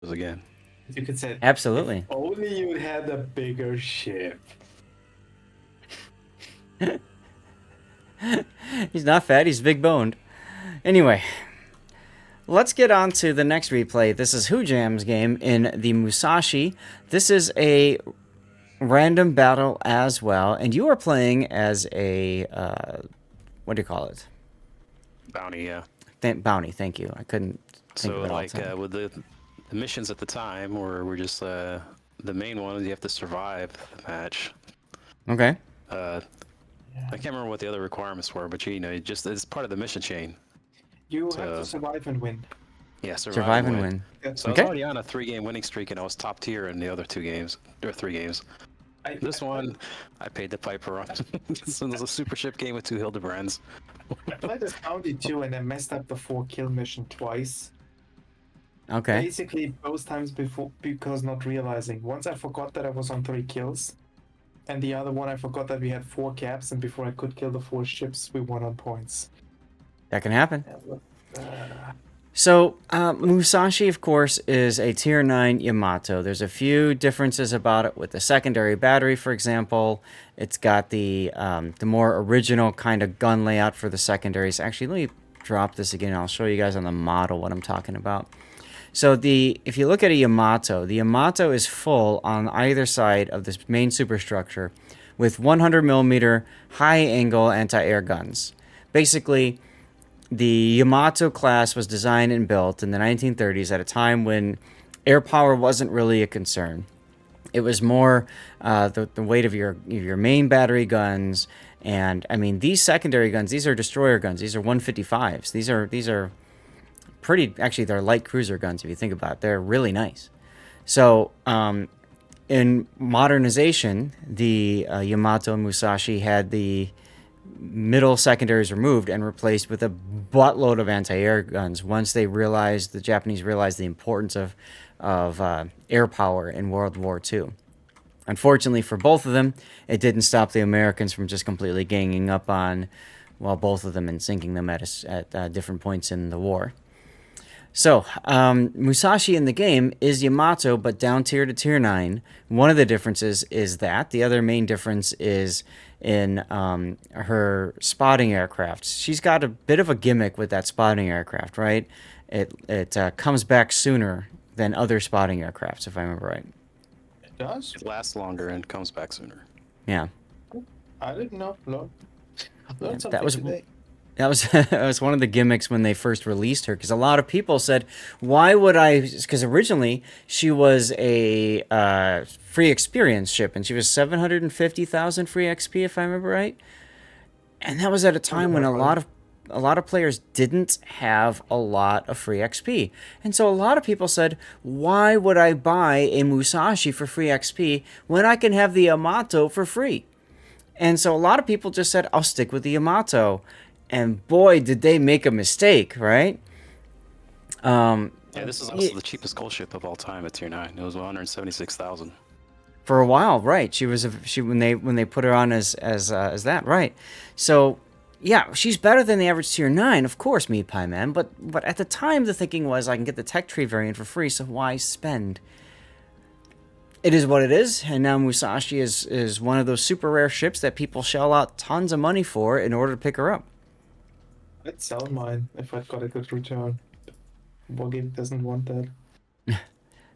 warships again. You could say, Absolutely. if only you had a bigger ship. He's not fat, he's big boned. Anyway, let's get on to the next replay. This is Hujam's game in the Musashi. This is a random battle as well, and you are playing as a, what do you call it? Bounty, yeah. Bounty, thank you. I couldn't think So of it all like the time. with the missions at the time, were just the main one. You have to survive the match. Okay. I can't remember what the other requirements were, but you know, it's part of the mission chain. You have to survive and win. Yeah, Survive and win. So I was already on a 3-game winning streak, and I was top tier in the other 2 games, or 3 games. This one, I paid the piper on. This one was a super ship game with 2 Hildebrands. I played this bounty too, and I messed up the 4-kill mission twice. Okay. Basically, both times before, because not realizing. Once I forgot that I was on 3 kills, and the other one I forgot that we had 4 caps, and before I could kill the 4 ships, we won on points. That can happen. So, Musashi, of course, is a Tier 9 Yamato. There's a few differences about it with the secondary battery, for example. It's got the more original kind of gun layout for the secondaries. Actually, let me drop this again. I'll show you guys on the model what I'm talking about. So, if you look at a Yamato, the Yamato is full on either side of this main superstructure with 100mm high-angle anti-air guns. Basically, the Yamato class was designed and built in the 1930s at a time when air power wasn't really a concern. It was more the weight of your main battery guns, and I mean these secondary guns. These are destroyer guns. These are 155s. These are pretty. Actually, they're light cruiser guns if you think about it. They're really nice. So in modernization, the Yamato and Musashi had the middle secondaries removed and replaced with a buttload of anti-air guns once the Japanese realized the importance of air power in World War II. Unfortunately for both of them, it didn't stop the Americans from just completely ganging up on, well, both of them and sinking them at different points in the war. So, Musashi in the game is Yamato, but down tier to tier 9. One of the differences is that. The other main difference is in her spotting aircraft. She's got a bit of a gimmick with that spotting aircraft, right? It comes back sooner than other spotting aircrafts, if I remember right. It does? It lasts longer and comes back sooner. Yeah. I didn't know. Learned something That was today. that was one of the gimmicks when they first released her, because a lot of people said, why would I, because originally she was a free experience ship, and she was 750,000 free XP, if I remember right. And that was at a time when a lot of players didn't have a lot of free XP. And so a lot of people said, why would I buy a Musashi for free XP when I can have the Yamato for free? And so a lot of people just said, I'll stick with the Yamato. And boy, did they make a mistake, right? Yeah, this is also the cheapest coal ship of all time at tier 9. It was 176,000. For a while, right? She was when they put her on as that, right? So yeah, she's better than the average tier 9, of course, Meat Pie Man. But at the time, the thinking was I can get the tech tree variant for free, so why spend? It is what it is, and now Musashi is one of those super rare ships that people shell out tons of money for in order to pick her up. I'd sell mine if I'd got a good return. Wargame doesn't want that.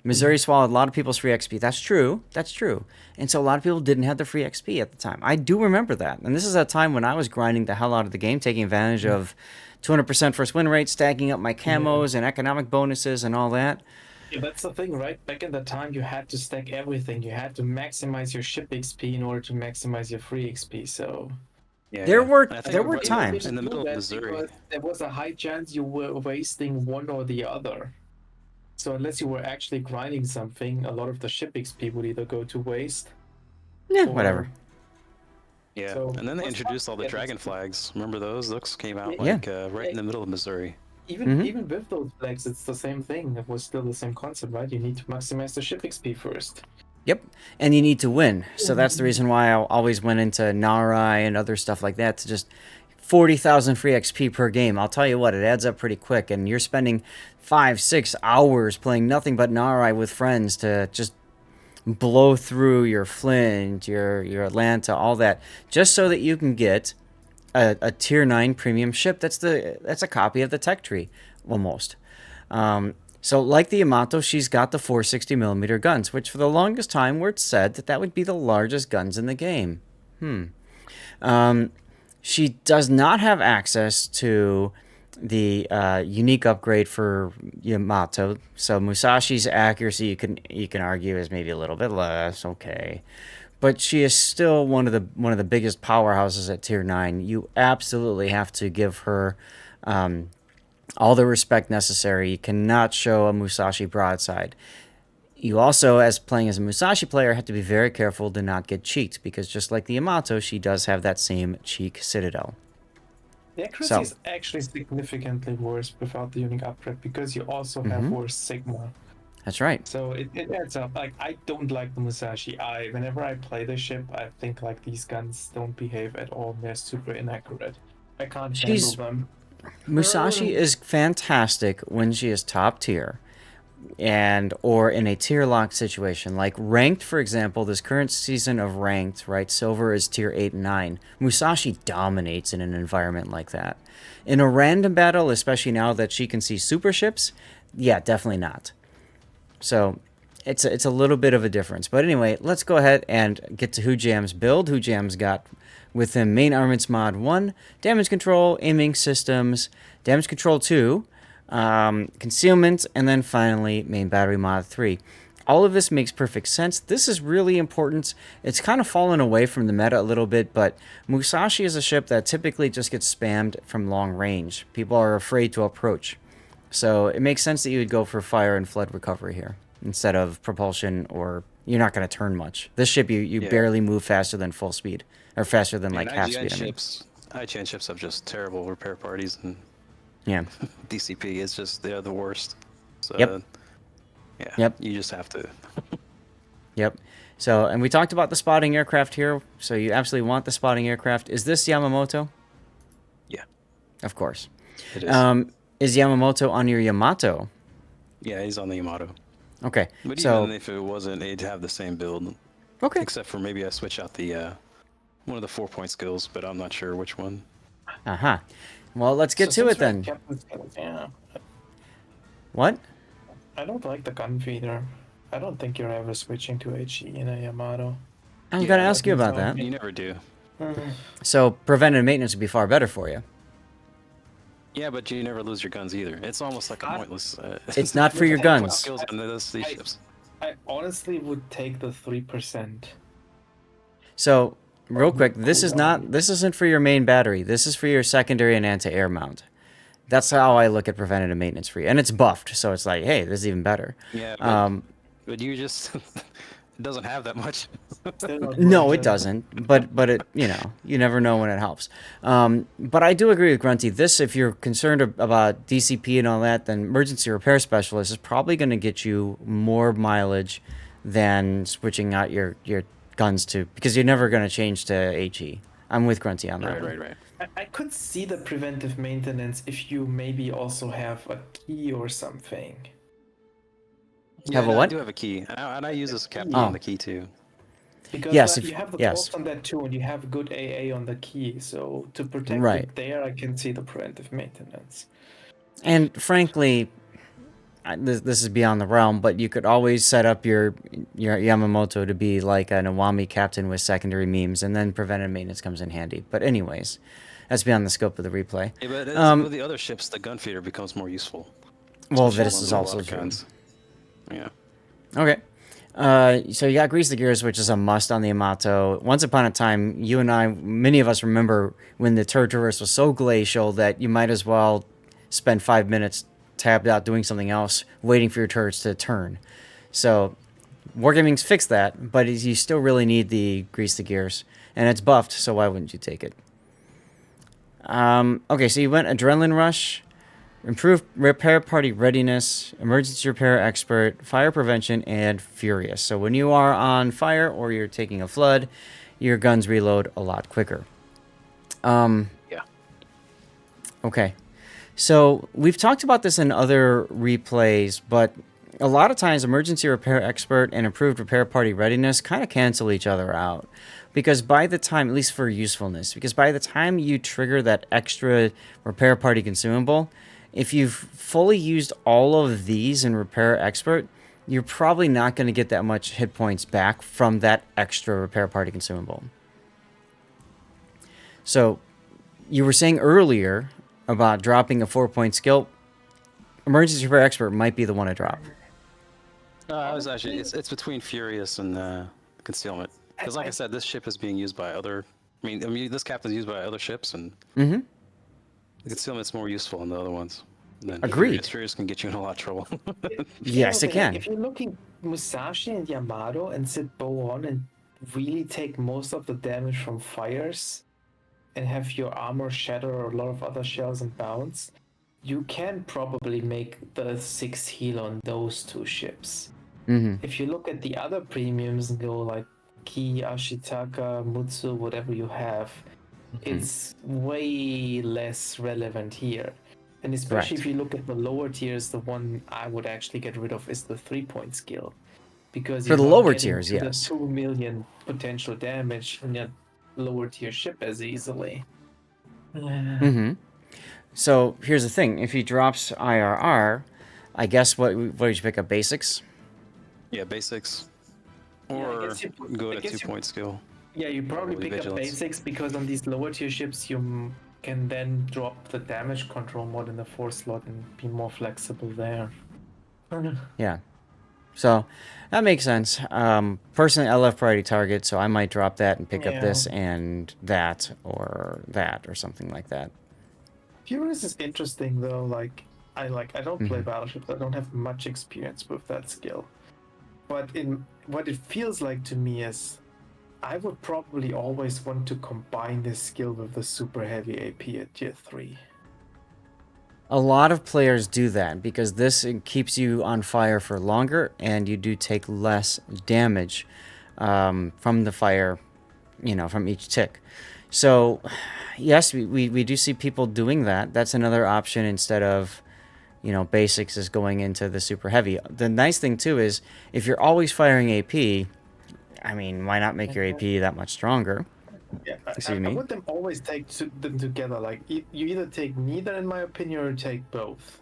Missouri swallowed a lot of people's free XP. That's true. That's true. And so a lot of people didn't have the free XP at the time. I do remember that. And this is a time when I was grinding the hell out of the game, taking advantage of 200% first win rate, stacking up my camos and economic bonuses and all that. Yeah, that's the thing, right? Back in the time, you had to stack everything. You had to maximize your ship XP in order to maximize your free XP. So Yeah, there were right times in the middle of Missouri. There was a high chance you were wasting one or the other. So unless you were actually grinding something, a lot of the ship XP would either go to waste. Yeah, whatever. Yeah, So, and then they what's introduced all the up? dragon flags. Remember those? Those came out Yeah. like right in the middle of Missouri. Even with those flags, it's the same thing. It was still the same concept, right? You need to maximize the ship XP first. Yep, and you need to win. So that's the reason why I always went into Narai and other stuff like that to just 40,000 free XP per game. I'll tell you what, it adds up pretty quick, and you're spending 5-6 hours playing nothing but Narai with friends to just blow through your Flint, your Atlanta, all that, just so that you can get a tier 9 premium ship. That's a copy of the tech tree, almost. So like the Yamato, she's got the 460mm guns, which for the longest time were said that would be the largest guns in the game. She does not have access to the unique upgrade for Yamato. So Musashi's accuracy, you can argue, is maybe a little bit less. Okay, but she is still one of the biggest powerhouses at tier 9. You absolutely have to give her all the respect necessary. You cannot show a Musashi broadside. You also, as playing as a Musashi player, have to be very careful to not get cheeked, because just like the Yamato, she does have that same cheek citadel. The accuracy is actually significantly worse without the unique upgrade, because you also have worse Sigma. That's right. So it adds up. Like, I don't like the Musashi. Whenever I play the ship, I think like these guns don't behave at all. They're super inaccurate. I can't handle them. Musashi is fantastic when she is top tier, or in a tier locked situation, like ranked, for example. This current season of ranked, right, silver is tier 8 and 9. Musashi dominates in an environment like that. In a random battle, especially now that she can see super ships, yeah, definitely not. So it's a little bit of a difference. But anyway, let's go ahead and get to Hujam's build. Hujam's got with him main armaments mod 1, damage control, aiming systems, damage control 2, concealment, and then finally main battery mod 3. All of this makes perfect sense. This is really important. It's kind of fallen away from the meta a little bit, but Musashi is a ship that typically just gets spammed from long range. People are afraid to approach. So it makes sense that you would go for fire and flood recovery here instead of propulsion, or you're not going to turn much. This ship, you barely move faster than full speed, or faster than like half speed. IGN ships have just terrible repair parties, and DCP is just, they're the worst. So, you just have to. So, and we talked about the spotting aircraft here, so you absolutely want the spotting aircraft. Is this Yamamoto? Yeah. Of course. It is. Is Yamamoto on your Yamato? Yeah, he's on the Yamato. Okay. But so, even if it wasn't, it'd have the same build. Okay. Except for maybe I switch out the one of the 4-point skills, but I'm not sure which one. Well, let's get to it then. Yeah. What? I don't like the gun feeder. I don't think you're ever switching to HE in a Yamato. I was going to ask you about that. You never do. So preventive maintenance would be far better for you. Yeah, but you never lose your guns either. It's almost like a pointless. It's not for your guns. Skills on these ships. I honestly would take the 3%. So, real quick, this isn't for your main battery. This is for your secondary and anti-air mount. That's how I look at preventative maintenance for you. And it's buffed, so it's like, hey, this is even better. Yeah, but you just it doesn't have that much. No, it doesn't. But it, you never know when it helps. But I do agree with Grunty. This, if you're concerned about DCP and all that, then emergency repair specialist is probably going to get you more mileage than switching out your guns to, because you're never going to change to HE. I'm with Grunty on that. Right. I could see the preventive maintenance if you maybe also have a key or something. Have a what? I do have a key, and I use this captain on the key too. Because you have the cost on that too, and you have good AA on the key, so to protect it there, I can see the preventive maintenance. And frankly, this is beyond the realm, but you could always set up your Yamamoto to be like an Iwami captain with secondary memes, and then preventive maintenance comes in handy. But anyways, that's beyond the scope of the replay. Yeah, but with the other ships, the gun feeder becomes more useful. Well, this is also true. Yeah. Okay. So you got Grease the Gears, which is a must on the Yamato. Once upon a time, you and I, many of us remember when the turret traverse was so glacial that you might as well spend 5 minutes tabbed out doing something else, waiting for your turrets to turn. So Wargaming's fixed that, but you still really need the Grease the Gears. And it's buffed, so why wouldn't you take it? Okay, so you went Adrenaline Rush, Improved Repair Party Readiness, Emergency Repair Expert, Fire Prevention, and Furious. So when you are on fire or you're taking a flood, your guns reload a lot quicker. Yeah. Okay. So we've talked about this in other replays, but a lot of times emergency repair expert and improved repair party readiness kind of cancel each other out. Because by the time, at least for usefulness, because by the time you trigger that extra repair party consumable, if you've fully used all of these in repair expert, you're probably not going to get that much hit points back from that extra repair party consumable. So you were saying earlier about dropping a 4-point skill. Emergency repair expert might be the one to drop. I was actually it's between Furious and Concealment, because like I said, this ship is being used by other. I mean, this captain's used by other ships, and the Concealment's more useful than the other ones. Then Agreed. Furious can get you in a lot of trouble. Yes, it can. If you're looking Musashi and Yamato and sit bow on and really take most of the damage from fires and have your armor shatter or a lot of other shells and bounce, you can probably make the 6 heal on those 2 ships. If you look at the other premiums and go like Ki, Ashitaka, Mutsu, whatever you have, it's way less relevant here. And especially if you look at the lower tiers, the one I would actually get rid of is the 3-point skill. Because For the lower tiers, the yes. 2 million potential damage in a lower tier ship as easily. So here's the thing: if he drops IRR, I guess what did you pick up? Basics. Yeah, basics, I or guess go I at a guess 2-point skill. Yeah, you probably Probably pick up vigilance. basics because on these lower tier ships you can then drop the damage control mod in the 4 slot and be more flexible there. Yeah. So that makes sense. Personally, I love priority target, so I might drop that and pick up this and that or something like that. Furious is interesting though. I don't play battleships. I don't have much experience with that skill. But in what it feels like to me is, I would probably always want to combine this skill with the super heavy AP at tier 3. A lot of players do that because this keeps you on fire for longer, and you do take less damage from the fire, from each tick. So, yes, we do see people doing that. That's another option instead of, basics is going into the super heavy. The nice thing, too, is if you're always firing AP, I mean, why not make your AP that much stronger? Yeah, Excuse I me. would them always take them together. Like you either take neither, in my opinion, or take both.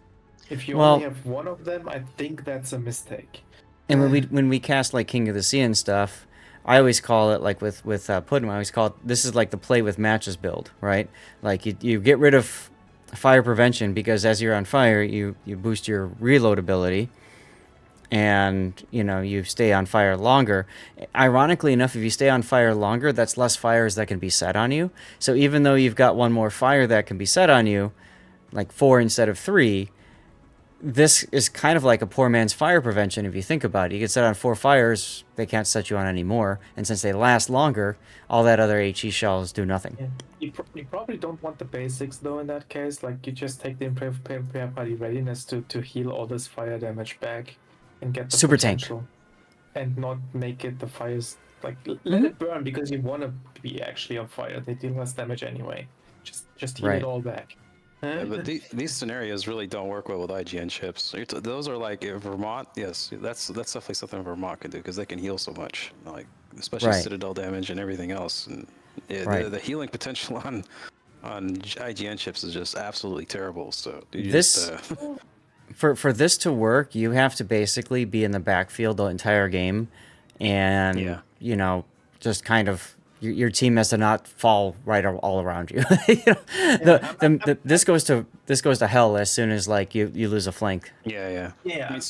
If you only have one of them, I think that's a mistake. And when we cast like King of the Sea and stuff, I always call it like with Puddin, I always call it, this is like the play with matches build, right? Like you get rid of fire prevention because as you're on fire, you boost your reload ability, and you stay on fire longer. Ironically enough, if you stay on fire longer, that's less fires that can be set on you. So even though you've got one more fire that can be set on you, like 4 instead of 3, this is kind of like a poor man's fire prevention if you think about it. You get set on 4 fires, they can't set you on any more, and since they last longer, all that other HE shells do nothing. Yeah. You probably don't want the basics though in that case. Like you just take the improved repair party readiness to heal all this fire damage back and get the Super tank. potential, and not make it the fires like let it burn because you want to be actually on fire. They deal less damage anyway. Just heal it all back. Yeah, but these scenarios really don't work well with IGN ships. Those are like Vermont. Yes, that's definitely something Vermont can do because they can heal so much, like especially Citadel damage and everything else. And the healing potential on IGN ships is just absolutely terrible. So for this to work, you have to basically be in the backfield the entire game, and just kind of. Your team has to not fall right all around you. This goes to hell as soon as like you lose a flank. Yeah. I mean,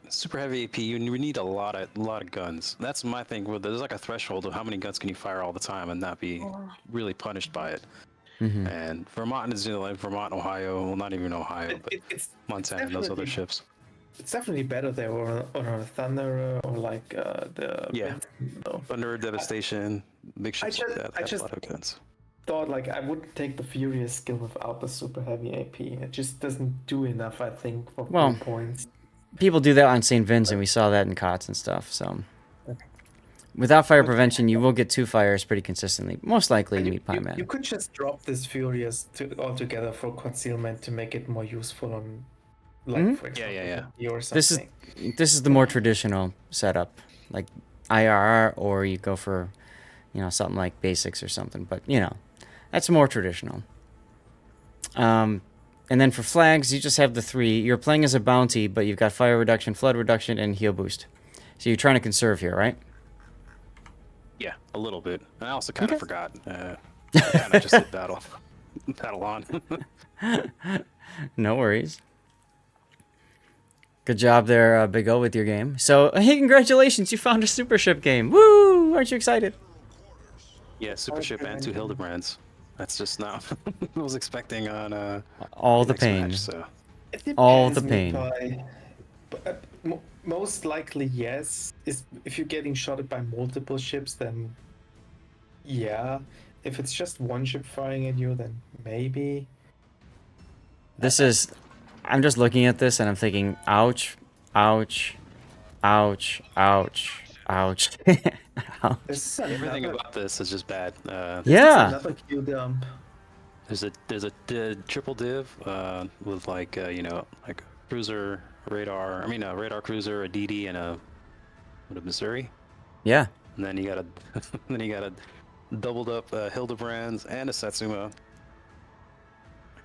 super heavy AP. You need a lot of guns. That's my thing. There's like a threshold of how many guns can you fire all the time and not be really punished by it. And Vermont is like Vermont, Ohio. Well, not even Ohio, but Montana and those other ships. It's definitely better there on a Thunder or like the Thunder, Devastation, big ships like that have a lot of guns. Thought like I wouldn't take the Furious skill without the super heavy AP. It just doesn't do enough, I think, for 4 points. People do that on St. Vincent. We saw that in COTS and stuff. So, Without fire prevention, you will get 2 fires pretty consistently. Most likely And meat pie man. you could just drop this Furious altogether for concealment to make it more useful on, like, Mhm. for example, yeah. or This is something. the more traditional setup, like IRR, or you go for, something like basics or something. But that's more traditional. And then for flags, you just have the 3. You're playing as a bounty, but you've got fire reduction, flood reduction, and heal boost. So you're trying to conserve here, right? Yeah, a little bit. I also kind Okay. of forgot. I kind of just hit battle on. No worries. Good job there, Big O, with your game. So, hey, congratulations, you found a super ship game. Woo! Aren't you excited? Yeah, super ship and 2 Hildebrands. That's just not I was expecting on All the the next pain. match. So It All the depends, pain. Mikai. But most likely, yes. Is if you're getting shot by multiple ships, then yeah. If it's just one ship firing at you, then maybe. This is. I'm just looking at this and I'm thinking, ouch, ouch, ouch, ouch, ouch. Ouch. This is everything another. about this is just bad. This is Yeah. another Q dump. There's a triple div with like like cruiser radar. I mean a radar cruiser, a DD, and a Missouri. Yeah. And then you got a then you got a doubled up Hildebrands and a Satsuma.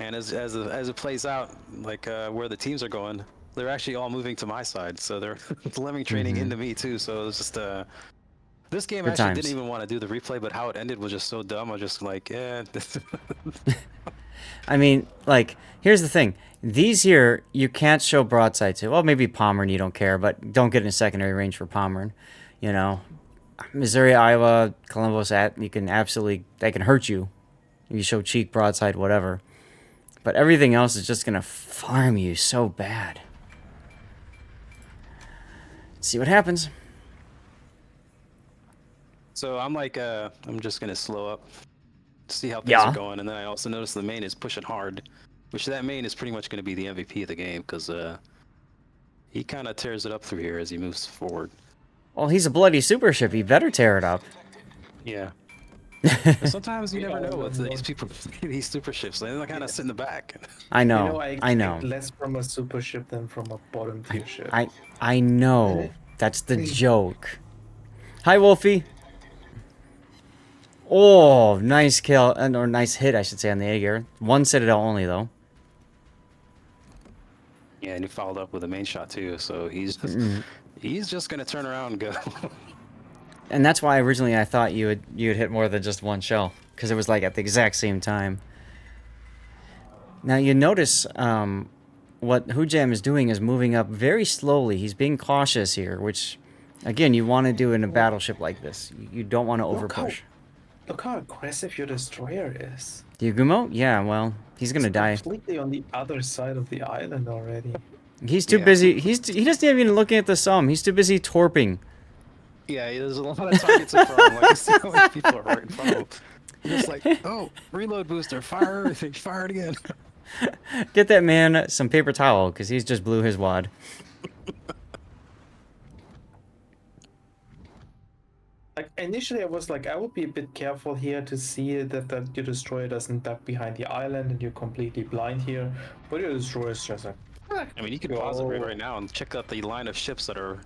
And as it plays out, like where the teams are going, they're actually all moving to my side. So they're lemming training into me too. So it's just this game Good actually times. didn't even want to do the replay, but how it ended was just so dumb. I was just like, yeah. I mean, like, here's the thing. These here, you can't show broadside to. Well, maybe Pommern, you don't care, but don't get in secondary range for Pommern. Missouri, Iowa, Columbus, you can absolutely, they can hurt you. You show cheek, broadside, whatever. But everything else is just going to farm you so bad. See what happens. So I'm like, I'm just gonna slow up, see how things Yeah. are going, and then I also noticed the main is pushing hard, which that main is pretty much gonna be the MVP of the game because he kind of tears it up through here as he moves forward. Well, he's a bloody super ship. He better tear it up. Yeah. But sometimes you never know what these people, these super ships, they kind of sit in the back. I know. You know, I I expect know. less from a super ship than from a bottom tier ship. I know. That's the joke. Hi, Wolfie. Oh, nice kill, or nice hit, I should say, on the Aegir. 1 Citadel only, though. Yeah, and he followed up with a main shot too, so he's just gonna turn around and go. And that's why originally I thought you'd hit more than just 1 shell, because it was like at the exact same time. Now you notice what Hujam is doing is moving up very slowly. He's being cautious here, which, again, you want to do in a battleship like this. You don't want to overpush. Look how aggressive your destroyer is. Yugumo? Yeah, well, he's gonna die. Completely on the other side of the island already. He's too busy. He doesn't even looking at the sum. He's too busy torping. Yeah, there's a lot of targets in front of him. Like, you see how many people are right in front of him. He's just like, oh, reload booster, fire everything, fire it again. Get that man some paper towel, because he's just blew his wad. Like initially, I was like, I would be a bit careful here to see that your destroyer doesn't duck behind the island and you're completely blind here. But your destroyer is just like. I mean, you could pause it right now and check out the line of ships that are,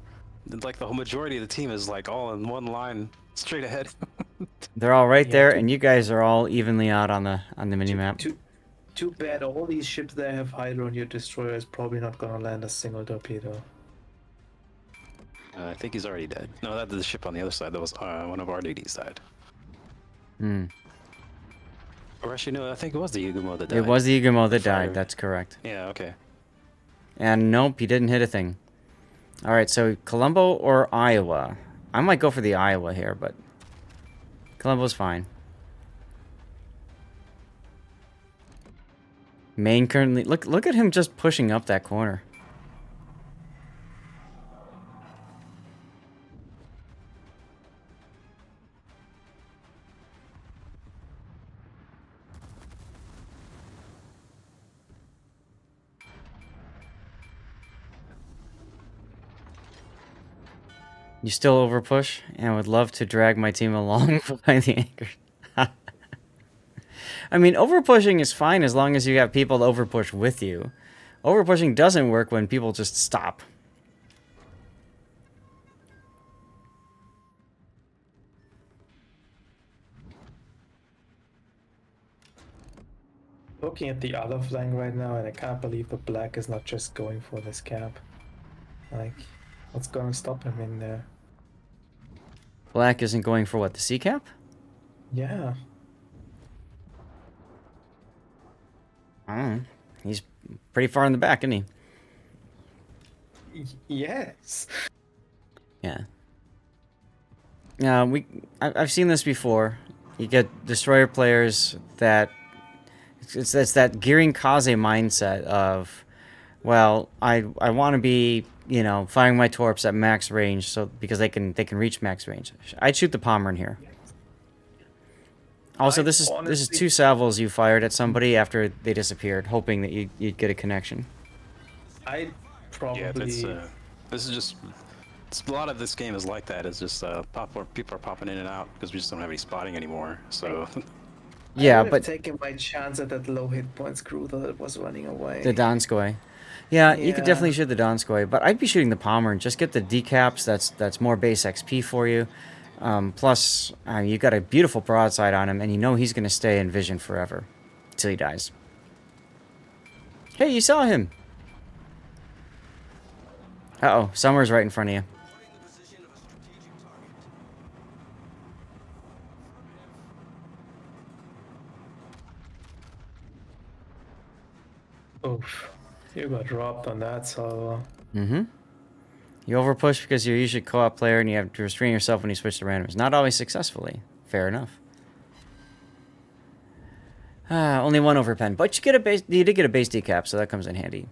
like the whole majority of the team is like all in one line straight ahead. They're all right there, and you guys are all evenly out on the minimap. Too bad all these ships that have Hydra on your destroyer is probably not gonna land a single torpedo. I think he's already dead. No, that's the ship on the other side. That was one of our DD's side. Hmm. Or actually, no, I think it was the Yugumo that died. It was the Yugumo that Fire. died. That's correct. Yeah, okay. And nope, he didn't hit a thing. All right, so Colombo or Iowa? I might go for the Iowa here, but Colombo's fine. Maine currently look at him just pushing up that corner. You still overpush, and would love to drag my team along by the anchor. I mean, overpushing is fine as long as you have people to overpush with you. Overpushing doesn't work when people just stop. Looking at the other flank right now, and I can't believe the black is not just going for this cap. Like, what's gonna stop him in there? Black isn't going for what, the C cap? Yeah. I don't know. He's pretty far in the back, isn't he? Yes. Yeah. I've seen this before. You get destroyer players that it's that Gearing Kaze mindset of, well, I want to be, you know, firing my torps at max range so because they can reach max range. I'd shoot the Palmer in here. Also, this is 2 salvos you fired at somebody after they disappeared, hoping that you'd get a connection. I probably. Yeah, this is just. A lot of this game is like that. It's just people are popping in and out because we just don't have any spotting anymore. So. Yeah, I but taking my chance at that low hit points crew that was running away. the Donskoy. Yeah, you could definitely shoot the Donskoy, but I'd be shooting the Palmer and just get the decaps. That's more base XP for you. Plus, you got a beautiful broadside on him, and you know he's going to stay in vision forever till he dies. Hey, you saw him. Uh-oh, Summer's right in front of you. Oof. You got dropped on that, so. Mm-hmm. You overpush because you're usually a co-op player and you have to restrain yourself when you switch to randoms. Not always successfully. Fair enough. Only 1 overpen, but you did get a base decap, so that comes in handy.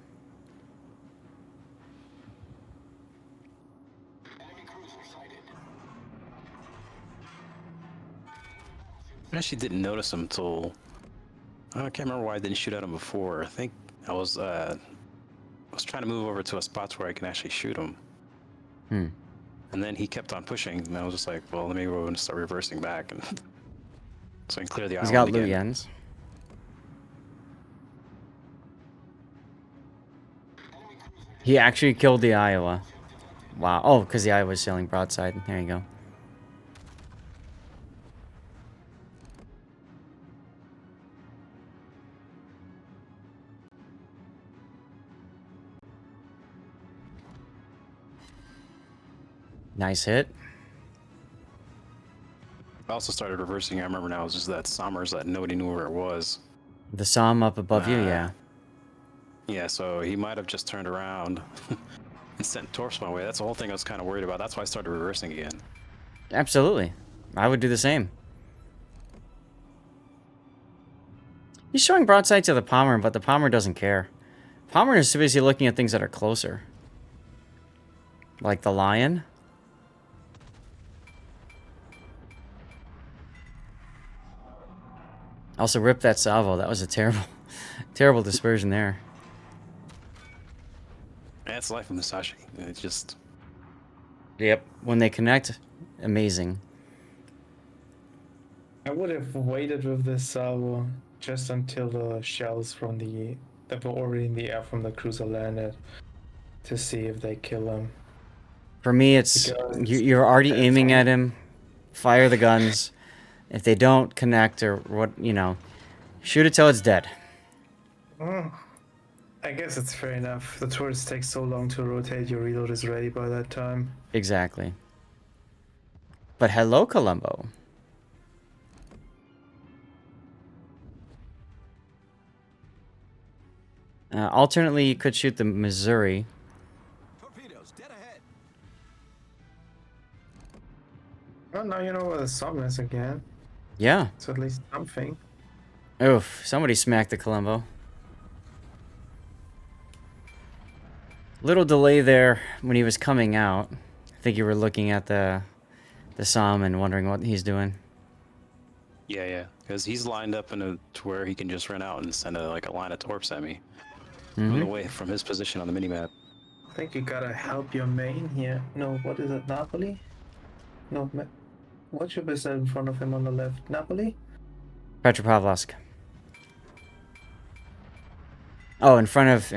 I actually didn't notice him until I can't remember why I didn't shoot at him before. I think I was trying to move over to a spot where I can actually shoot him. And then he kept on pushing, and I was just like, well, let me go and start reversing back, and so I can clear the island. He's got again. Luyens. He actually killed the Iowa. Wow. Oh, because the Iowa was sailing broadside. There you go. Nice hit. I also started reversing. I remember now it was just that Sommers that nobody knew where it was. The Somme up above you, yeah. Yeah, so he might have just turned around and sent torps my way. That's the whole thing I was kind of worried about. That's why I started reversing again. Absolutely. I would do the same. He's showing broadside to the Palmer, but the Palmer doesn't care. Palmer is busy looking at things that are closer. Like the Lion. Also, rip that salvo. That was a terrible, terrible dispersion there. That's life of Musashi. It's just... Yep. When they connect, amazing. I would have waited with this salvo just until the shells from that were already in the air from the cruiser landed to see if they kill him. For me, it's you're already aiming at him. Fire the guns. If they don't connect or what, you know, shoot it till it's dead. Oh, I guess it's fair enough. The turrets take so long to rotate, your reload is ready by that time. Exactly. But hello, Columbo. Alternately, you could shoot the Missouri. Torpedoes, dead ahead. Well, now you know where the Somme is again. Yeah. So at least something. Oof, somebody smacked the Columbo. Little delay there when he was coming out. I think you were looking at the Somme and wondering what he's doing. Yeah, because he's lined up to where he can just run out and send a line of torps at me. Mm-hmm. Away from his position on the minimap. think you gotta help your main here. No, what is it? Napoli? No, what ship is that in front of him on the left? Napoli? Petropavlovsk. Oh, in front of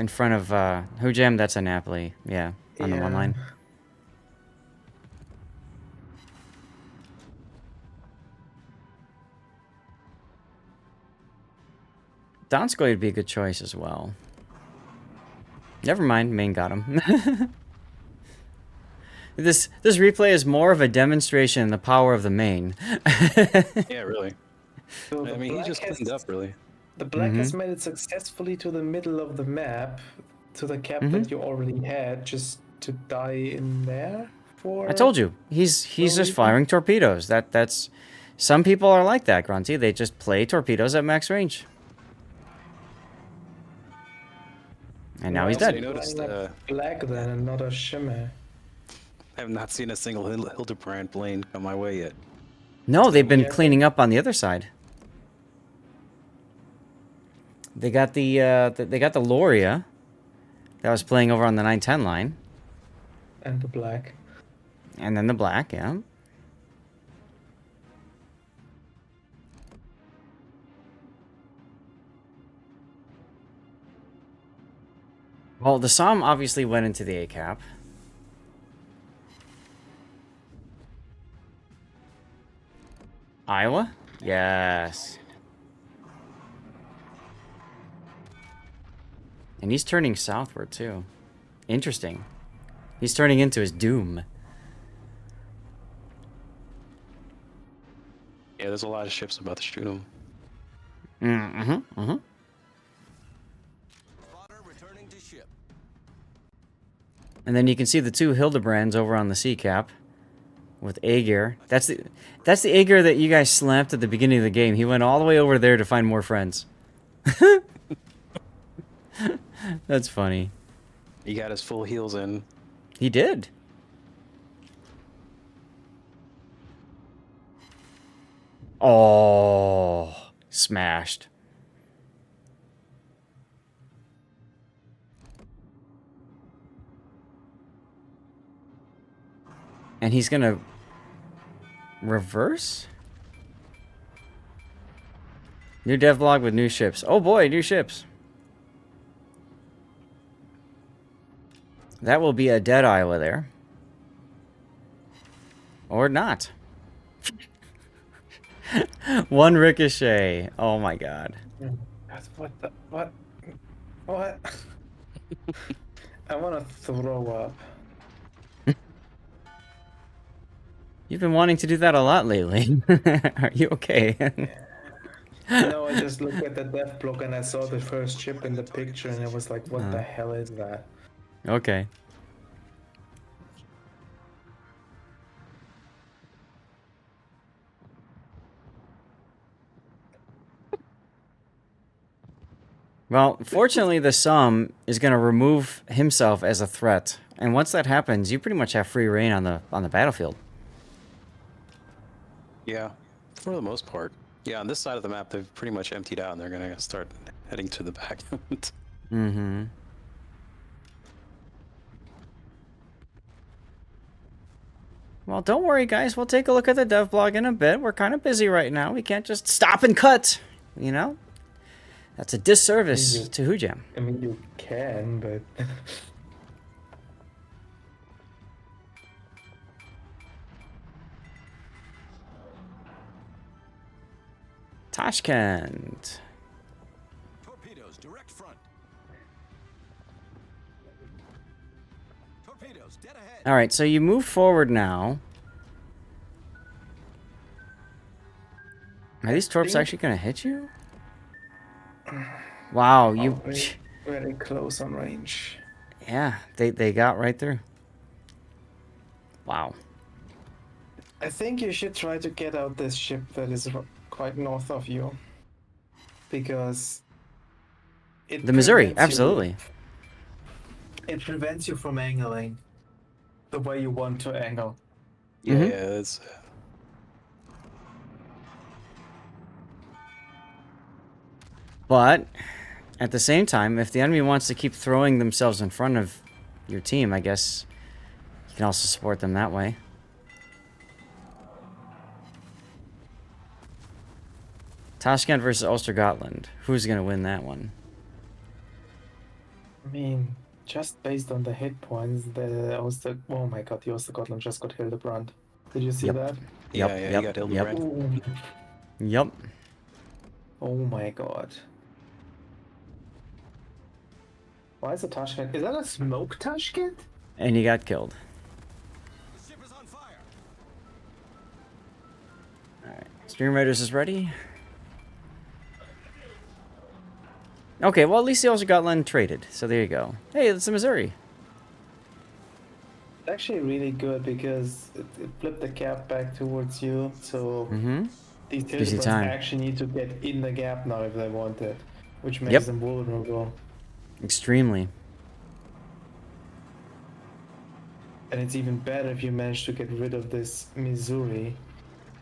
Hujam, that's a Napoli. Yeah, on the one Yeah. line. Donskoy would be a good choice as well. Never mind, Maine got him. This replay is more of a demonstration of the power of the Maine. Yeah, really. So I mean, he just cleaned up, really. The black has made it successfully to the middle of the map, to the cap that you already had, just to die in there for. I told you, he's just reason? firing torpedoes. That's some people are like that, Grunty. They just play torpedoes at max range. And now he's Also, dead. you noticed, Black then and not a shimmer. I have not seen a single Hildebrand plane come my way yet. No, they've been Yeah. cleaning up on the other side. They got the Loria that was playing over on the 910 line, And the black. and then the black, yeah. Well, the Somme obviously went into the A cap. Iowa? Yes. And he's turning southward, too. Interesting. He's turning into his doom. Yeah, there's a lot of ships about to shoot him. Spotter returning to ship. And then you can see the two Hildebrands over on the sea cap with Aegir. That's the Aegir that you guys slapped at the beginning of the game. He went all the way over there to find more friends. That's funny. He got his full heals in. He did. Oh, smashed. And he's gonna reverse? New devlog with new ships. Oh boy, new ships. That will be a dead Iowa there. Or not. One ricochet. Oh my god. What the. What? What? I wanna throw up. You've been wanting to do that a lot lately. Are you okay? No, I just looked at the death block and I saw the first ship in the picture and I was like, what the hell is that? Okay. Well, fortunately, the Somme is going to remove himself as a threat, and once that happens, you pretty much have free reign on the battlefield. Yeah, for the most part. Yeah, on this side of the map, they've pretty much emptied out, and they're gonna start heading to the back. Mm-hmm. Well, don't worry, guys. We'll take a look at the dev blog in a bit. We're kind of busy right now. We can't just stop and cut, you know? That's a disservice to Hujam. I mean, you can, but. Tashkent. Torpedoes, direct front. Torpedoes, dead ahead. All right, so you move forward now. Are these torps actually going to hit you? Wow, you... Very close on range. Yeah, they got right through. Wow. I think you should try to get out this ship that is quite north of you. Because it The Missouri, prevents you- absolutely. It prevents you from angling the way you want to angle. Yeah, Mhm. yeah, it's. But at the same time, if the enemy wants to keep throwing themselves in front of your team, I guess you can also support them that way. Tashkent versus Ulster-Gotland. Who's going to win that one? I mean, just based on the hit points, oh my god, the Ulster-Gotland just got Hildebrand. Did you see Yep. that? Yeah, Yep, you got Hildebrand. Ooh. Yep. Oh my god. Why is it Tashkent? Is that a smoke Tashkent? And you got killed. The ship is on fire. Alright. Stream Raiders is ready. Okay, well, at least the Ulster-Gotland traded. So there you go. Hey, it's the Missouri. It's actually really good because it flipped the gap back towards you, so Mm-hmm. these Gives you Hildebrands time. actually need to get in the gap now if they want it, which makes Yep. them vulnerable. Extremely. And it's even better if you manage to get rid of this Missouri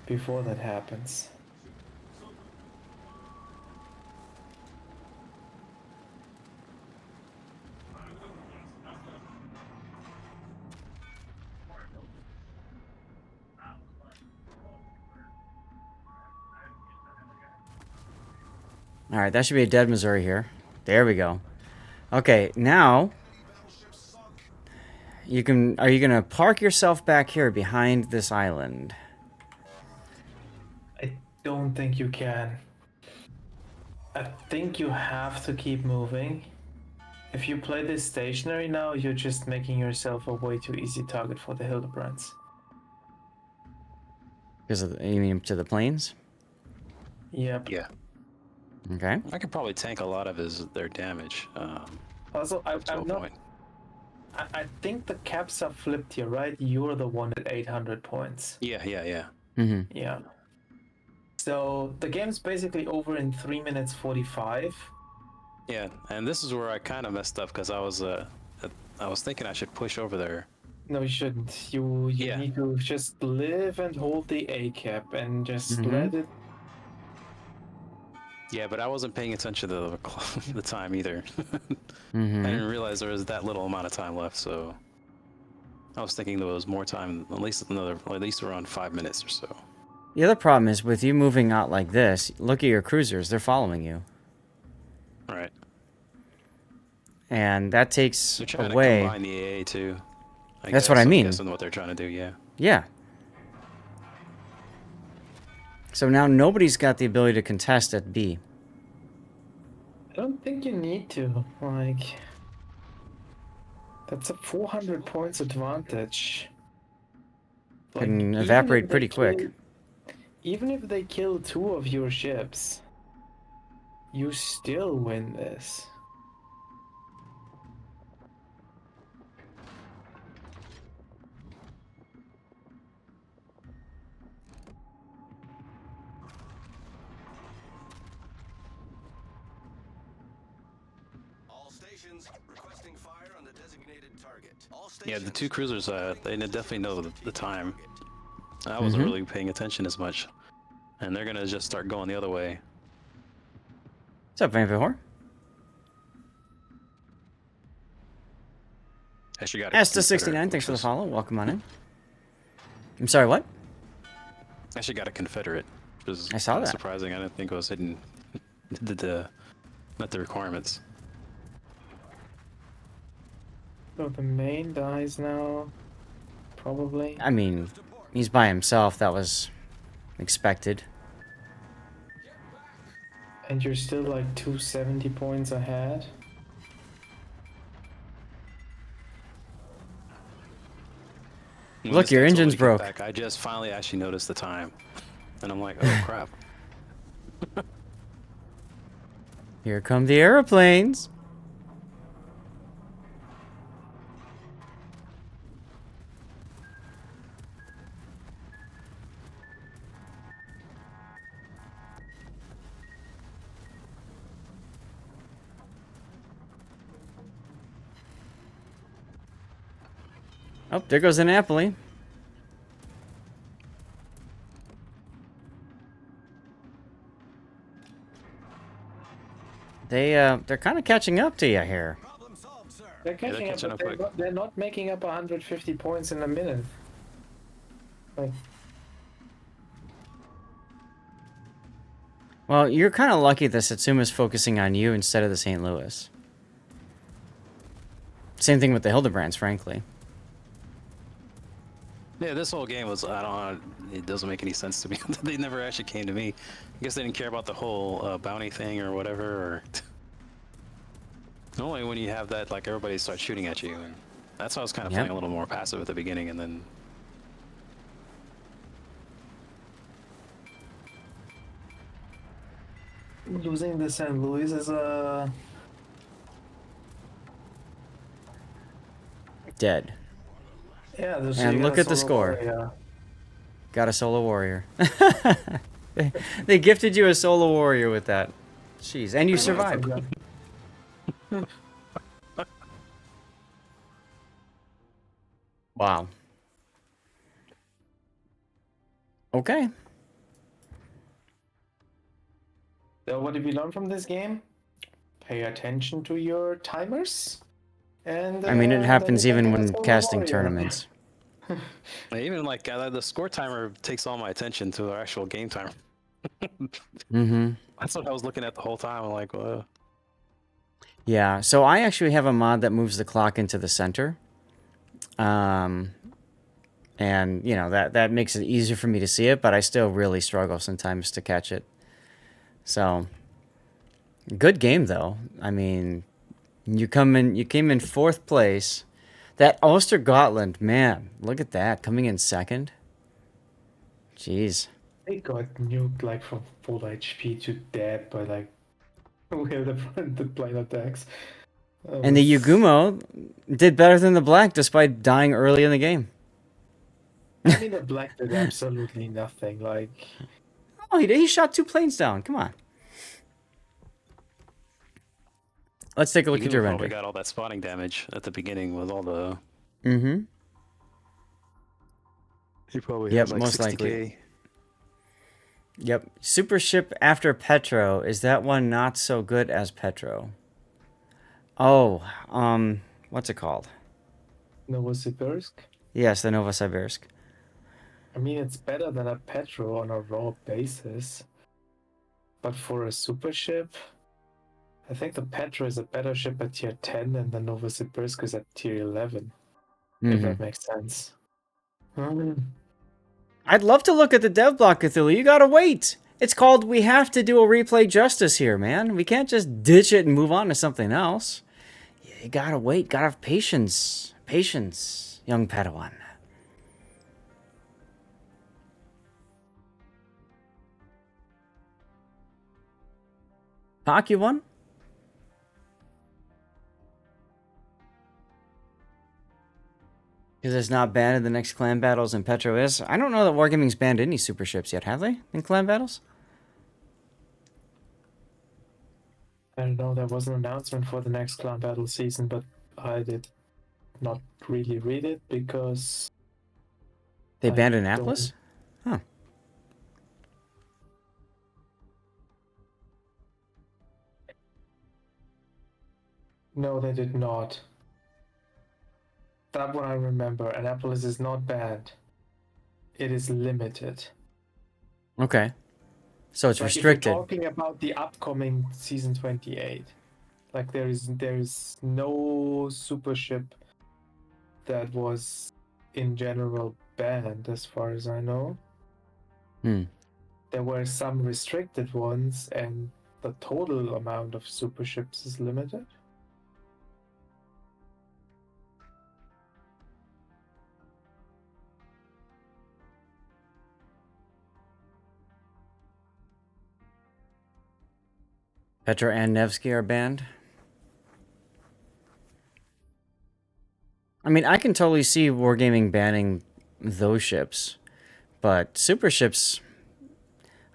before that happens. Alright, that should be a dead Missouri here. There we go. Okay, now you can. Are you gonna park yourself back here behind this island? I don't think you can. I think you have to keep moving. If you play this stationary now, you're just making yourself a way too easy target for the Hildebrands. Because of you mean to the plains? Yep. Yeah, Okay. I could probably tank a lot of their damage. Also, To a I'm not. point. I think the caps are flipped here, right? You're the one at 800 points. Yeah. Mm-hmm. Yeah. So the game's basically over in 3 minutes 45. Yeah, and this is where I kind of messed up because I was thinking I should push over there. No, you shouldn't. You Yeah. need to just live and hold the A cap and just Mhm. let it. Yeah, but I wasn't paying attention to the time either. I Mm-hmm. didn't realize there was that little amount of time left, so I was thinking there was more time, at least around 5 minutes or so. The other problem is with you moving out like this. Look at your cruisers; they're following you, All right. and that takes They're trying away. to combine the AA too. That's what I mean. I'm guessing what they're trying to do, yeah. Yeah. So now nobody's got the ability to contest at B. I don't think you need to. Like, that's a 400 points advantage. Can even evaporate if they pretty quick. Even if they kill 2 of your ships, you still win this. All stations requesting fire on the designated target. All Yeah, the stations 2 cruisers, they definitely know the designated time. target. I wasn't Mhm. really paying attention as much. And they're gonna just start going the other way. What's up, Van Vihor? Actually got Asta69, thanks for the follow. Welcome on in. I'm sorry, what? Actually got a Confederate, which was I saw kinda that. surprising. I didn't think it was hidden. Not the requirements. So the main dies now, probably. I mean, he's by himself. That was expected. And you're still like 270 points ahead. When Look, this your guy engine's totally came broke. back, I just finally actually noticed the time. And I'm like, oh crap. Here come the airplanes. Oh, there goes the Napoli. They're kind of catching up to you here. Problem solved, sir. They're catching up, catching but up quick. they're not making up 150 points in a minute. Like, Well, you're kind of lucky that Satsuma's focusing on you instead of the St. Louis. Same thing with the Hildebrands, frankly. Yeah, this whole game was, I don't know, it doesn't make any sense to me. They never actually came to me. I guess they didn't care about the whole bounty thing or whatever, or... Only when you have that, like, everybody starts shooting at you, and that's why I was kind of playing a little more passive at the beginning, and then... losing the St. Louis is a... Dead. Yeah, And look at the score. Yeah. Got a solo warrior. They gifted you a solo warrior with that. Jeez, and you survived. Wow. Okay. So what did we learn from this game? Pay attention to your timers. And I mean, it happens then you even can get a when solo casting warrior. tournaments. Even, like, the score timer takes all my attention to the actual game timer. Mm-hmm. That's what I was looking at the whole time. I'm like, well... Yeah, so I actually have a mod that moves the clock into the center. And, you know, that makes it easier for me to see it, but I still really struggle sometimes to catch it. So, good game, though. I mean, you came in 4th place. That Ostergotland, man, look at that, coming in 2nd. Jeez. They got nuked like from full HP to dead by like with the plane attacks. And the Yugumo did better than the Black despite dying early in the game. I mean, the Black did absolutely nothing. Like, Oh, he shot 2 planes down. Come on. Let's take a look You at your probably render. got all that spotting damage at the beginning with all the... Mm-hmm. He probably Yep, has like most 60K. likely. Yep. Super ship after Petro. Is that one not so good as Petro? Oh, what's it called? Novosibirsk. Yes, the Novosibirsk. I mean, it's better than a Petro on a raw basis. But for a super ship, I think the Petro is a better ship at tier 10 and the Novosibirsk is at tier 11. If that makes sense. I'd love to look at the dev block, Cthulhu. You gotta wait. It's called We Have to Do a Replay Justice here, man. We can't just ditch it and move on to something else. You gotta wait. Gotta have patience. Patience, young Padawan. Pak, you won? Because it's not banned in the next clan battles and Petro is. I don't know that Wargaming's banned any super ships yet, have they? In clan battles? I don't know, there was an announcement for the next clan battle season, but I did not really read it because They I banned Annapolis? Huh. No, they did not. That one I remember. Annapolis is not banned. It is limited. Okay. So it's Like restricted. if you're talking about the upcoming season 28, like there is no super ship that was in general banned as far as I know. There were some restricted ones and the total amount of super ships is limited. Petro and Nevsky are banned. I mean, I can totally see Wargaming banning those ships, but super ships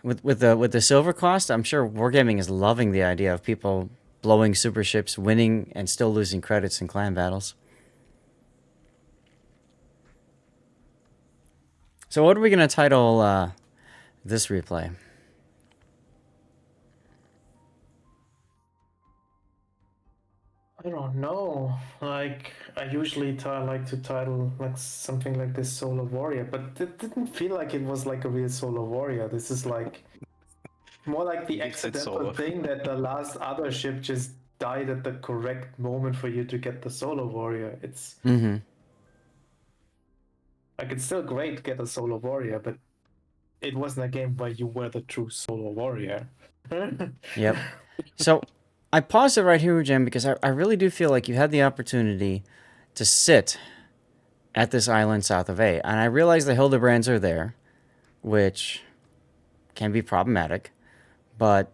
with the silver cost, I'm sure Wargaming is loving the idea of people blowing super ships, winning, and still losing credits in clan battles. So what are we gonna title this replay? I don't know. Like I usually like to title like something like this Solar Warrior, but it didn't feel like it was like a real Solar Warrior. This is like more like the Big Sid accidental solo. thing that the last other ship just died at the correct moment for you to get the Solar Warrior. It's Mm-hmm. like it's still great to get a Solar Warrior, but it wasn't a game where you were the true Solar Warrior. Yep. So I paused it right here, Jim, because I really do feel like you had the opportunity to sit at this island south of A. And I realize the Hildebrands are there, which can be problematic. But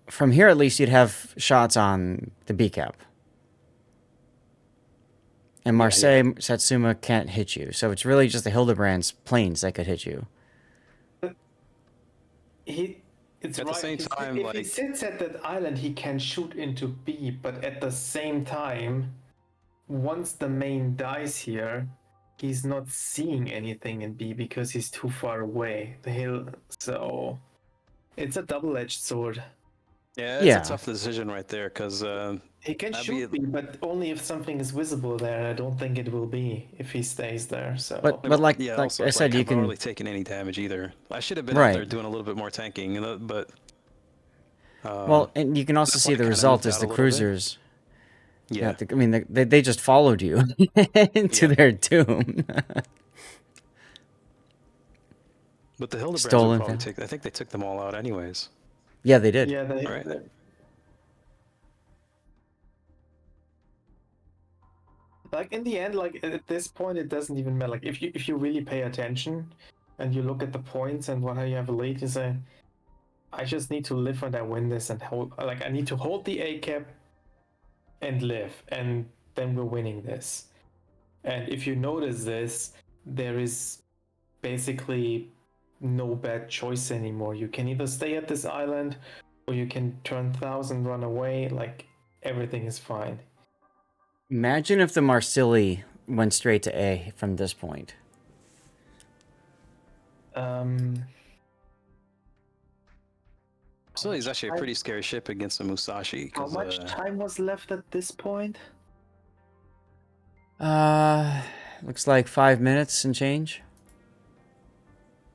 from here, at least, you'd have shots on the B cap. And Marseille, Satsuma can't hit you. So it's really just the Hildebrands planes that could hit you. It's At the same time, if he like- sits at that island, he can shoot into B, but at the same time, once the main dies here, he's not seeing anything in B because he's too far away. The hill, so it's a double-edged sword. Yeah, it's Yeah. a tough decision right there because He can That'd shoot be- B, but only if something is visible there. And I don't think it will be if he stays there. So, But like yeah, like also, I said, like, you I've not can really taken any damage either. I should have been Right. out there doing a little bit more tanking, you know, but well, and you can also that's see why I the kinda result moved is out the a little bit. cruisers. yeah, I mean, they just followed you into Yeah. their doom. but the Hildebrands Stolen would probably fa- take. I think they took them all out anyways. Yeah, they did. yeah, Right. like in the end, like at this point, it doesn't even matter. Like if you really pay attention and you look at the points and what you have a lead, you say, I just need to live when I win this and hold. Like I need to hold the A cap and live, and then we're winning this. And if you notice this, there is basically no bad choice anymore. You can either stay at this island or you can turn 1,000, run away. Like everything is fine. Imagine if the Marsili went straight to A from this point. So he's actually a pretty scary ship against the Musashi. How 'Cause, much time was left at this point? Looks like 5 minutes and change.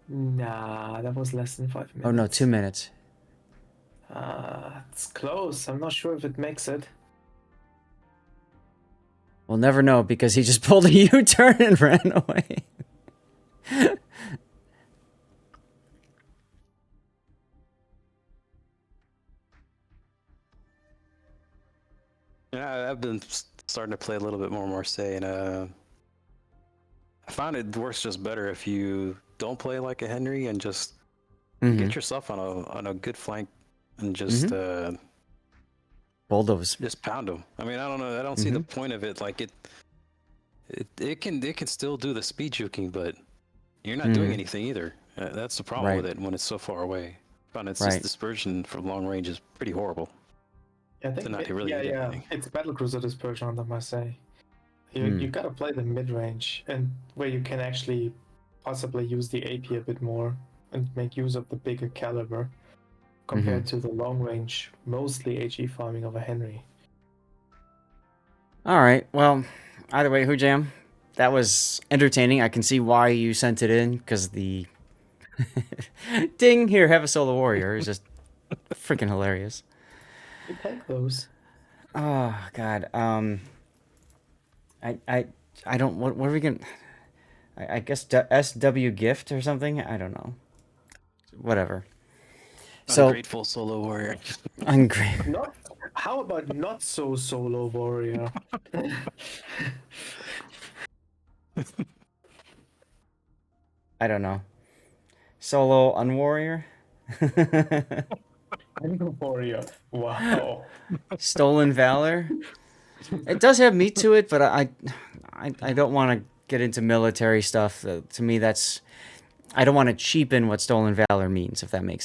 Nah, that was less than 5 minutes. Oh no, 2 minutes. It's close. I'm not sure if it makes it. We'll never know because he just pulled a U-turn and ran away. Yeah, I've been starting to play a little bit more Marseille, and I found it works just better if you don't play like a Henry and just Mhm. get yourself on a good flank and just Bulldoze. just pound them. I mean, I don't know. I don't see the point of it. Like it can still do the speed juking, but you're not doing anything either. That's the problem with Right. it when it's so far away. I found its Right. dispersion from long range is pretty horrible. I think not really hit anything. it's battlecruiser dispersion on the Marseille. You gotta play the mid range and where you can actually possibly use the AP a bit more and make use of the bigger caliber compared to the long range, mostly HE farming of a Henry. All right. Well, either way, Hujam, that was entertaining. I can see why you sent it in because the ding here, have a solo warrior is just freaking hilarious. You take those. Oh God. I don't. What are we gonna? I guess SW gift or something. I don't know. Whatever. So Ungrateful solo warrior. ungrateful. Not. How about not so solo warrior? I don't know. Solo unwarrior. Warrior. Wow. Stolen valor. It does have meat to it, but I don't want to get into military stuff. To me, that's I don't want to cheapen what stolen valor means, if that makes